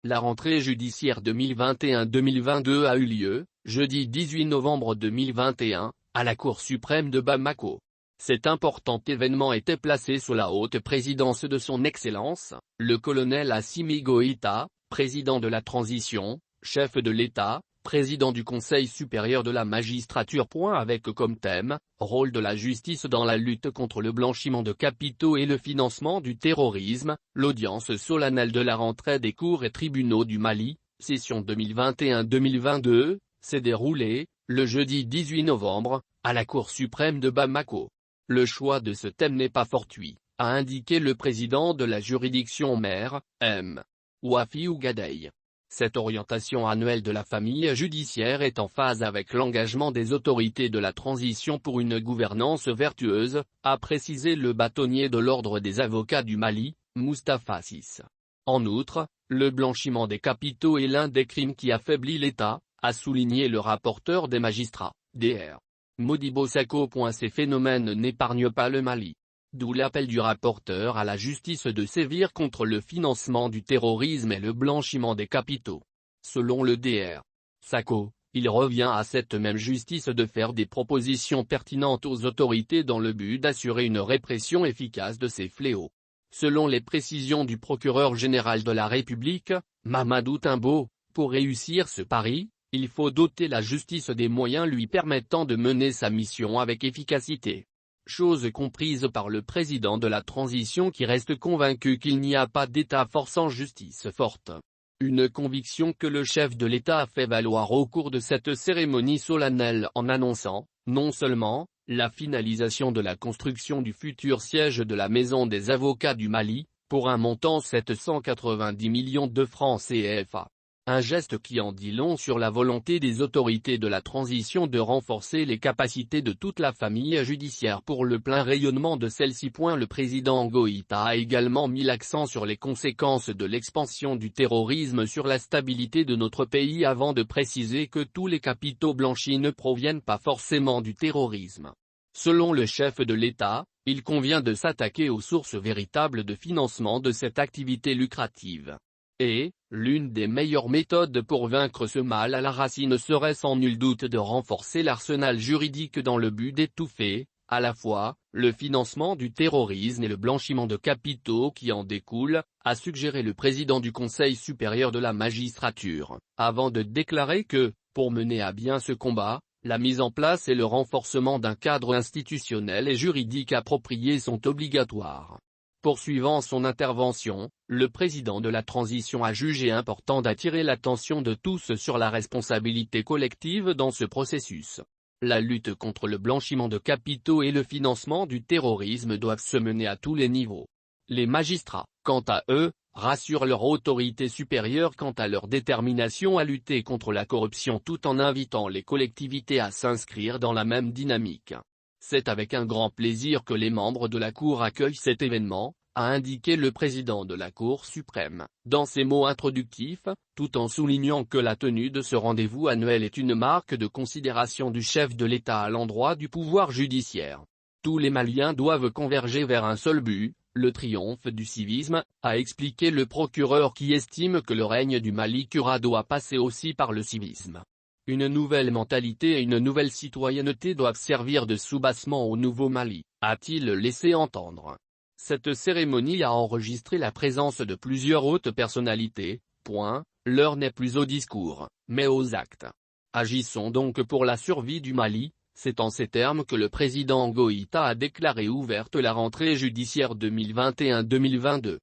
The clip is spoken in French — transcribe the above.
La rentrée judiciaire 2021-2022 a eu lieu, jeudi 18 novembre 2021, à la Cour suprême de Bamako. Cet important événement était placé sous la haute présidence de son Excellence, le colonel Assimi Goïta, président de la transition, chef de l'État, président du Conseil supérieur de la magistrature. Avec comme thème, rôle de la justice dans la lutte contre le blanchiment de capitaux et le financement du terrorisme, l'audience solennelle de la rentrée des cours et tribunaux du Mali, session 2021-2022, s'est déroulée, le jeudi 18 novembre, à la Cour suprême de Bamako. Le choix de ce thème n'est pas fortuit, a indiqué le président de la juridiction maire, M. Wafi Ougadei. Cette orientation annuelle de la famille judiciaire est en phase avec l'engagement des autorités de la transition pour une gouvernance vertueuse, a précisé le bâtonnier de l'ordre des avocats du Mali, Moustapha Ciss. En outre, le blanchiment des capitaux est l'un des crimes qui affaiblit l'État, a souligné le rapporteur des magistrats, Dr. Modibo Sakho. Ces phénomènes n'épargnent pas le Mali. D'où l'appel du rapporteur à la justice de sévir contre le financement du terrorisme et le blanchiment des capitaux. Selon le Dr. Sakho, il revient à cette même justice de faire des propositions pertinentes aux autorités dans le but d'assurer une répression efficace de ces fléaux. Selon les précisions du procureur général de la République, Mamadou Timbo, pour réussir ce pari, il faut doter la justice des moyens lui permettant de mener sa mission avec efficacité. Chose comprise par le président de la transition qui reste convaincu qu'il n'y a pas d'État fort sans justice forte. Une conviction que le chef de l'État a fait valoir au cours de cette cérémonie solennelle en annonçant, non seulement, la finalisation de la construction du futur siège de la Maison des avocats du Mali, pour un montant 790 millions de francs CFA. Un geste qui en dit long sur la volonté des autorités de la transition de renforcer les capacités de toute la famille judiciaire pour le plein rayonnement de celle-ci. Le président Goïta a également mis l'accent sur les conséquences de l'expansion du terrorisme sur la stabilité de notre pays avant de préciser que tous les capitaux blanchis ne proviennent pas forcément du terrorisme. Selon le chef de l'État, il convient de s'attaquer aux sources véritables de financement de cette activité lucrative. Et, l'une des meilleures méthodes pour vaincre ce mal à la racine serait sans nul doute de renforcer l'arsenal juridique dans le but d'étouffer, à la fois, le financement du terrorisme et le blanchiment de capitaux qui en découlent, a suggéré le président du Conseil supérieur de la magistrature, avant de déclarer que, pour mener à bien ce combat, la mise en place et le renforcement d'un cadre institutionnel et juridique approprié sont obligatoires. Poursuivant son intervention, le président de la transition a jugé important d'attirer l'attention de tous sur la responsabilité collective dans ce processus. La lutte contre le blanchiment de capitaux et le financement du terrorisme doivent se mener à tous les niveaux. Les magistrats, quant à eux, rassurent leur autorité supérieure quant à leur détermination à lutter contre la corruption tout en invitant les collectivités à s'inscrire dans la même dynamique. C'est avec un grand plaisir que les membres de la Cour accueillent cet événement, a indiqué le président de la Cour suprême, dans ses mots introductifs, tout en soulignant que la tenue de ce rendez-vous annuel est une marque de considération du chef de l'État à l'endroit du pouvoir judiciaire. Tous les Maliens doivent converger vers un seul but, le triomphe du civisme, a expliqué le procureur qui estime que le règne du Mali Kura doit passer aussi par le civisme. Une nouvelle mentalité et une nouvelle citoyenneté doivent servir de soubassement au nouveau Mali, a-t-il laissé entendre. Cette cérémonie a enregistré la présence de plusieurs hautes personnalités. L'heure n'est plus aux discours, mais aux actes. Agissons donc pour la survie du Mali, c'est en ces termes que le président Goïta a déclaré ouverte la rentrée judiciaire 2021-2022.